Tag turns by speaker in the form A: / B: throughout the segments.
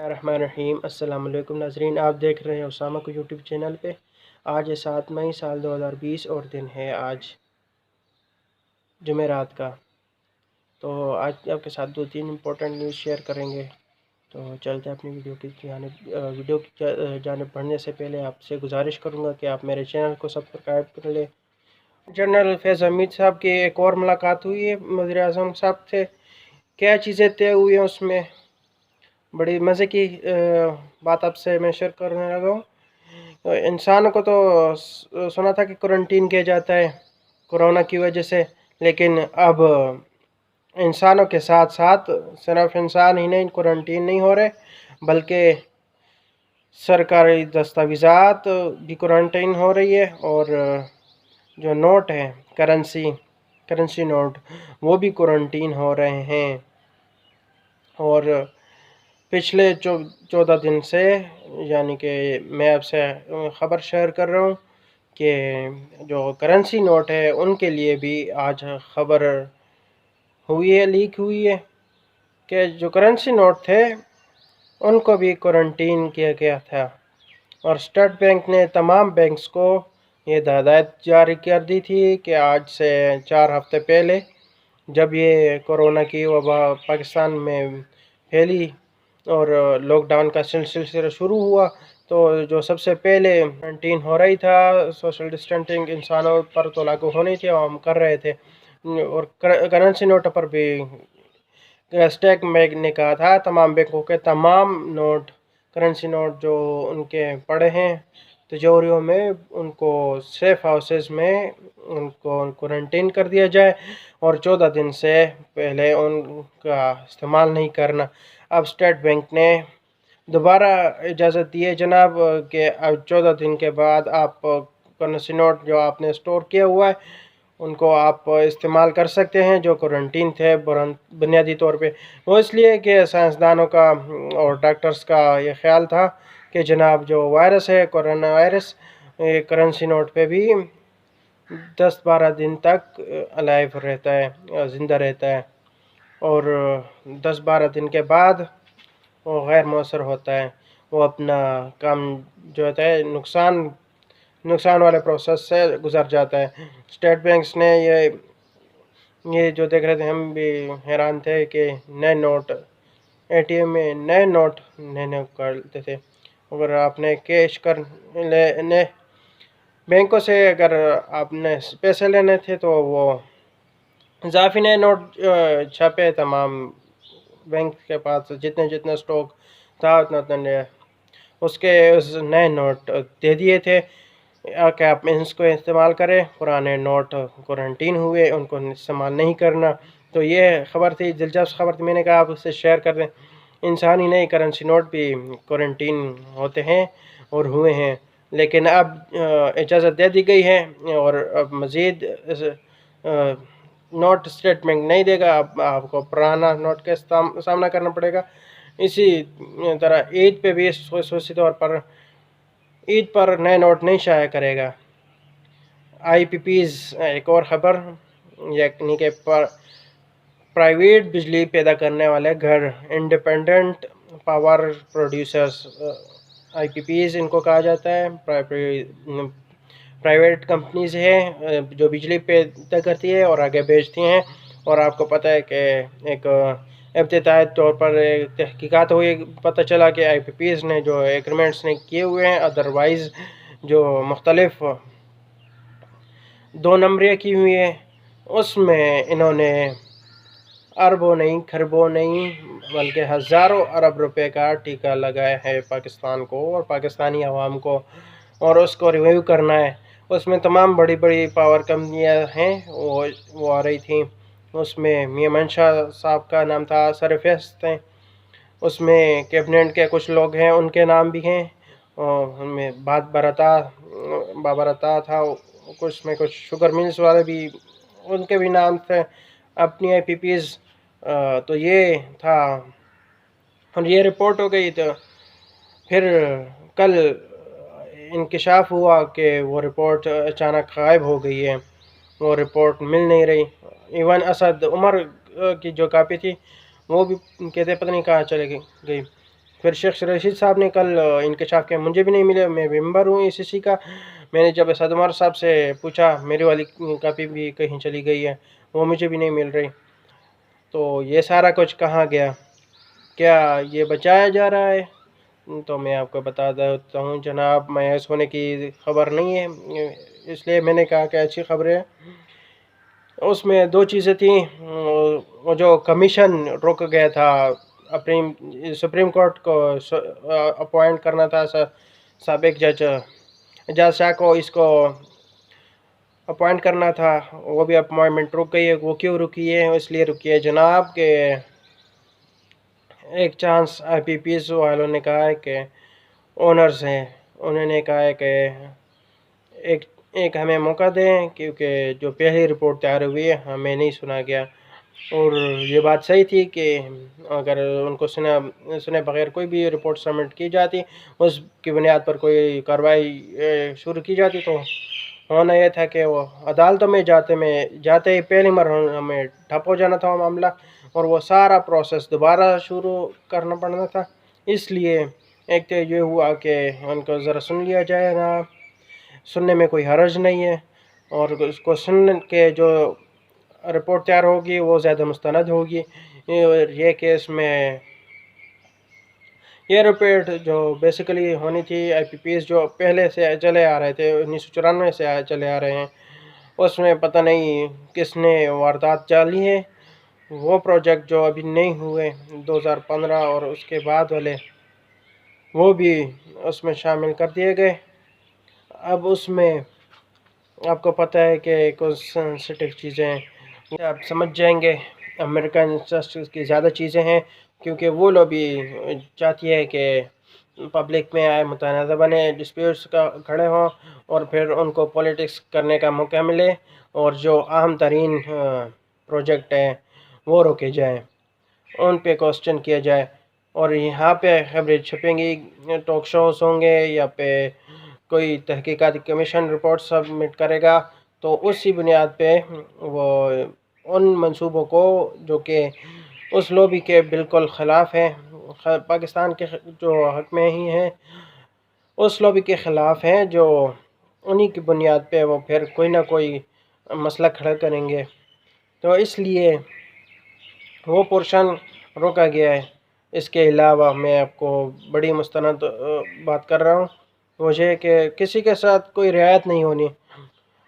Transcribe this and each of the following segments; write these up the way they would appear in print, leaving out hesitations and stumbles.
A: الرحمن الرحیم۔ السلام علیکم ناظرین، آپ دیکھ رہے ہیں اسامہ کو یوٹیوب چینل پہ۔ آج 7 مئی سال 2020 اور دن ہے آج جمعرات کا۔ تو آج آپ کے ساتھ 2-3 امپورٹنٹ نیوز شیئر کریں گے، تو چلتے ہیں اپنی ویڈیو کی جانب بڑھنے سے پہلے آپ سے گزارش کروں گا کہ آپ میرے چینل کو سبسکرائب کر لیں۔ جنرل فیض حمید صاحب کی ایک اور ملاقات ہوئی ہے وزیر اعظم صاحب سے۔ کیا چیزیں طے ہوئی ہیں اس میں، بڑی مزے کی بات آپ سے میں شیئر کرنے لگا ہوں۔ انسانوں کو تو سنا تھا کہ کوارنٹین کیا جاتا ہے کورونا کی وجہ سے، لیکن اب انسانوں کے ساتھ ساتھ صرف انسان ہی نہیں کوارنٹین نہیں ہو رہے، بلکہ سرکاری دستاویزات بھی کوارنٹین ہو رہی ہے، اور جو نوٹ ہے کرنسی نوٹ وہ بھی کوارنٹین ہو رہے ہیں۔ اور پچھلے 14 دن سے، یعنی کہ میں آپ سے خبر شیئر کر رہا ہوں کہ جو کرنسی نوٹ ہے ان کے لیے بھی آج خبر ہوئی ہے، لیک ہوئی ہے کہ جو کرنسی نوٹ تھے ان کو بھی کوارنٹین کیا گیا تھا، اور اسٹیٹ بینک نے تمام بینکس کو یہ ہدایت جاری کر دی تھی کہ آج سے 4 ہفتے پہلے جب یہ کورونا کی وبا پاکستان میں پھیلی اور لاک ڈاؤن کا سلسلہ شروع ہوا، تو جو سب سے پہلے کوارنٹین ہو رہی تھا، سوشل ڈسٹینسنگ انسانوں پر تو لاگو ہونی تھی اور ہم کر رہے تھے، اور کرنسی نوٹ پر بھی اسٹیٹ بینک نے کہا تھا تمام بینکوں کے تمام کرنسی نوٹ جو ان کے پڑے ہیں تجوریوں میں، ان کو سیف ہاؤسز میں ان کو کوارنٹین کر دیا جائے، اور 14 دن سے پہلے ان کا استعمال نہیں کرنا۔ اب اسٹیٹ بینک نے دوبارہ اجازت دی ہے جناب کہ اب 14 دن کے بعد آپ کرنسی نوٹ جو آپ نے اسٹور کیا ہوا ہے ان کو آپ استعمال کر سکتے ہیں، جو کوارنٹین تھے بنیادی طور پہ۔ وہ اس لیے کہ سائنسدانوں کا اور ڈاکٹرز کا یہ خیال تھا کہ جناب جو وائرس ہے کورونا وائرس، کرنسی نوٹ پہ بھی 10-12 دن تک الائیو رہتا ہے، زندہ رہتا ہے، اور 10-12 دن کے بعد وہ غیر مؤثر ہوتا ہے، وہ اپنا کام جو ہوتا ہے نقصان والے پروسیس سے گزر جاتا ہے۔ اسٹیٹ بینکس نے یہ جو دیکھ رہے تھے، ہم بھی حیران تھے کہ نئے نوٹ اے ٹی ایم میں نئے نوٹ نکالتے تھے، اگر آپ نے کیش کرنے بینکوں سے اگر آپ نے پیسے لینے تھے تو وہ اضافی نئے نوٹ چھاپے، تمام بینک کے پاس جتنے سٹاک تھا اتنا اس نئے نوٹ دے دیے تھے کہ آپ اس کو استعمال کریں، پرانے نوٹ کوارنٹین ہوئے ان کو استعمال نہیں کرنا۔ تو یہ خبر تھی، دلچسپ خبر تھی، میں نے کہا آپ اسے شیئر کر دیں۔ انسان ہی نہیں کرنسی نوٹ بھی کوارنٹین ہوتے ہیں اور ہوئے ہیں، لیکن اب اجازت دے دی گئی ہے، اور اب مزید نوٹ اسٹیٹ بینک نہیں دے گا، اب آپ کو پرانا نوٹ کا سامنا کرنا پڑے گا۔ اسی طرح عید پہ بھی خصوصی طور پر عید پر نئے نوٹ نہیں شائع کرے گا۔ آئی پی پیز ایک اور خبر، یعنی کہ پرائیویٹ بجلی پیدا کرنے والے گھر، انڈیپینڈنٹ پاور پروڈیوسرز، آئی پی پیز ان کو کہا جاتا ہے، پرائیویٹ کمپنیز ہیں جو بجلی پیدا کرتی ہے اور آگے بیچتی ہیں۔ اور آپ کو پتہ ہے کہ ایک ابتدائی طور پر تحقیقات ہوئی، پتہ چلا کہ آئی پی پیز نے جو ایگریمنٹس نے کیے ہوئے ہیں، ادروائز جو مختلف 2 نمبریاں کی ہوئی ہیں، اس میں انہوں نے اربوں نہیں کھربوں نہیں بلکہ ہزاروں ارب روپے کا ٹیکہ لگایا ہے پاکستان کو اور پاکستانی عوام کو، اور اس کو ریویو کرنا ہے۔ اس میں تمام بڑی بڑی پاور کمپنیاں ہیں، وہ آ رہی تھیں، اس میں میاں منشا صاحب کا نام تھا، سرفہرست ہیں، اس میں کیبنٹ کے کچھ لوگ ہیں ان کے نام بھی ہیں، اور ان میں بابرتا تھا، کچھ شوگر ملز والے بھی ان کے بھی نام تھے، اپنی آئی پی پیز۔ تو یہ تھا، اور یہ رپورٹ ہو گئی، تو پھر کل انکشاف ہوا کہ وہ رپورٹ اچانک غائب ہو گئی ہے، وہ رپورٹ مل نہیں رہی۔ ایون اسد عمر کی جو کاپی تھی وہ بھی کہتے پتہ نہیں کہاں چلے گئی۔ پھر شیخ رشید صاحب نے کل انکشاف کیا، مجھے بھی نہیں ملے، میں ممبر ہوں ECC کا. میں نے جب اسد عمر صاحب سے پوچھا میری والی کاپی بھی کہیں چلی گئی ہے، وہ مجھے بھی نہیں مل رہی. تو یہ سارا کچھ کہاں گیا؟ کیا یہ بچایا جا رہا ہے؟ تو میں آپ کو بتا دیتا ہوں جناب، مایوس ہونے کی خبر نہیں ہے، اس لیے میں نے کہا کہ اچھی خبریں. اس میں دو چیزیں تھیں. وہ جو کمیشن رک گیا تھا، سپریم کورٹ کو اپوائنٹ کرنا تھا سابق جج اعجاز شاہ کو، اس کو اپوائنٹ کرنا تھا، وہ بھی اپوائنٹمنٹ رک گئی ہے. وہ کیوں رکی ہے؟ اس لیے رکی ہے جناب کہ ایک چانس IPPS والوں نے کہا ہے کہ اونرز ہیں، انہوں نے کہا ہے کہ ایک ہمیں موقع دیں، کیونکہ جو پہلی رپورٹ تیار ہوئی ہے ہمیں نہیں سنا گیا. اور یہ بات صحیح تھی کہ اگر ان کو سنے بغیر کوئی بھی رپورٹ سبمٹ کی جاتی، اس کی بنیاد پر کوئی کارروائی شروع کی جاتی، تو ہونا یہ تھا کہ وہ عدالتوں میں جاتے ہی پہلی مرحلہ ہمیں ٹھپ ہو جانا تھا وہ معاملہ، اور وہ سارا پروسیس دوبارہ شروع کرنا پڑنا تھا. اس لیے ایک تو یہ ہوا کہ ان کو ذرا سن لیا جائے گا، سننے میں کوئی حرج نہیں ہے، اور اس کو سن کے جو رپورٹ تیار ہوگی وہ زیادہ مستند ہوگی. یہ کیس میں یہ رپورٹ جو بیسیکلی ہونی تھی، IPPS جو پہلے سے چلے آ رہے تھے، 1994 سے چلے آ رہے ہیں، اس میں پتہ نہیں کس نے واردات چالی ہے. وہ پروجیکٹ جو ابھی نہیں ہوئے 2015 اور اس کے بعد والے، وہ بھی اس میں شامل کر دیے گئے. اب اس میں آپ کو پتہ ہے کہ کچھ سینسٹیو چیزیں آپ سمجھ جائیں گے، امریکن انسٹرکچر کی زیادہ چیزیں ہیں، کیونکہ وہ لوگ بھی چاہتی ہے کہ پبلک میں آئے، متنازع بنے، ڈسپیوٹس کا کھڑے ہوں، اور پھر ان کو پولیٹکس کرنے کا موقع ملے، اور جو اہم ترین پروجیکٹ ہیں وہ روکے جائیں، ان پہ کوسچن کیا جائے. اور یہاں پہ خبریں چھپیں گی، ٹاک شوز ہوں گے، یا پہ کوئی تحقیقاتی کمیشن رپورٹ سبمٹ کرے گا، تو اسی بنیاد پہ وہ ان منصوبوں کو جو کہ اس لوبی کے بالکل خلاف ہیں، پاکستان کے جو حق میں ہی ہیں، اس لوبی کے خلاف ہیں، جو انہی کی بنیاد پہ وہ پھر کوئی نہ کوئی مسئلہ کھڑا کریں گے. تو اس لیے وہ پورشن روکا گیا ہے. اس کے علاوہ میں آپ کو بڑی مستند بات کر رہا ہوں، مجھے کہ کسی کے ساتھ کوئی رعایت نہیں ہونی.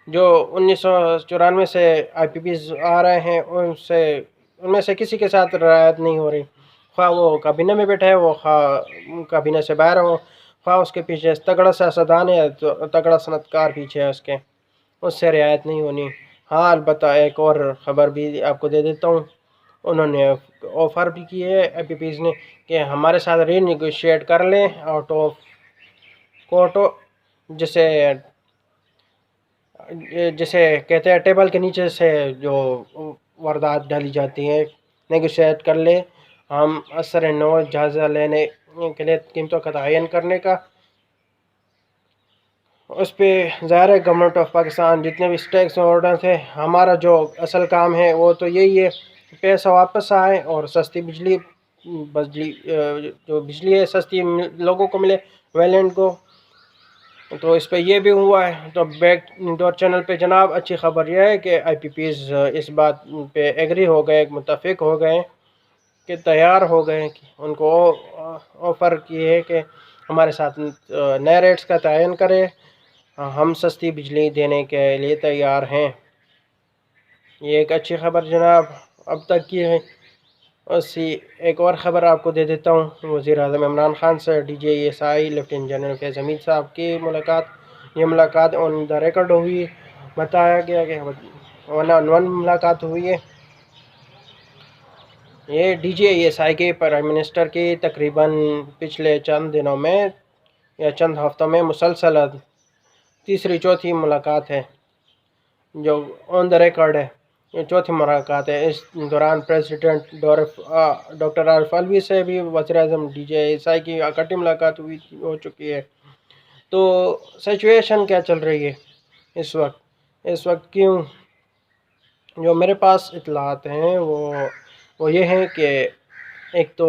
A: جو 1994 سے IPPS آ رہے ہیں، ان میں سے کسی کے ساتھ رعایت نہیں ہو رہی، خواہ وہ کابینہ میں بیٹھا ہے، وہ خواہ کابینہ سے باہر ہو، خواہ اس کے پیچھے تگڑا سیاستدان ہے تو تگڑا صنعت کار پیچھے ہے اس سے رعایت نہیں ہونی. ہاں البتہ ایک اور خبر بھی آپ کو دے دیتا ہوں، انہوں نے آفر بھی کی ہے IPPS نے کہ ہمارے ساتھ ری نیگوشیٹ کر لیں آؤٹ آف کورٹ، جسے کہتے ہیں ٹیبل کے نیچے سے جو واردات ڈالی جاتی ہیں، نیگوشیٹ کر لیں، ہم اثر نو جائزہ لینے کے لیے قیمتوں کا تعین کرنے کا. اس پہ ظاہر ہے گورنمنٹ آف پاکستان جتنے بھی سٹیکس ہولڈرز ہیں، ہمارا جو اصل کام ہے وہ تو یہی ہے، پیسہ واپس آئے اور سستی بجلی جو بجلی ہے سستی لوگوں کو ملے، ویلینٹ کو. تو اس پہ یہ بھی ہوا ہے. تو بیک ڈور چینل پہ جناب اچھی خبر یہ ہے کہ IPPS اس بات پہ ایگری ہو گئے، متفق ہو گئے، کہ تیار ہو گئے، کہ ان کو آفر کی ہے کہ ہمارے ساتھ نئے ریٹس کا تعین کرے، ہم سستی بجلی دینے کے لیے تیار ہیں. یہ ایک اچھی خبر جناب اب تک کی ہے. ایک اور خبر آپ کو دے دیتا ہوں، وزیر اعظم عمران خان سے DGI لیفٹیننٹ جنرل فیض حمید صاحب کی ملاقات. یہ ملاقات آن دا ریکارڈ ہوئی، بتایا گیا کہ ون آن ون ملاقات ہوئی ہے. یہ DGI کے پرائم منسٹر کی تقریباً پچھلے چند دنوں میں یا چند ہفتوں میں مسلسل تیسری چوتھی ملاقات ہے، جو آن دا ریکارڈ ہے، یہ چوتھی ملاقات ہے. اس دوران پریزیڈنٹ ڈاکٹر عارف الوی سے بھی وزیر اعظم DGI کی اکٹھی ملاقات ہو چکی ہے. تو سچویشن کیا چل رہی ہے اس وقت کیوں؟ جو میرے پاس اطلاعات ہیں وہ یہ ہیں کہ ایک تو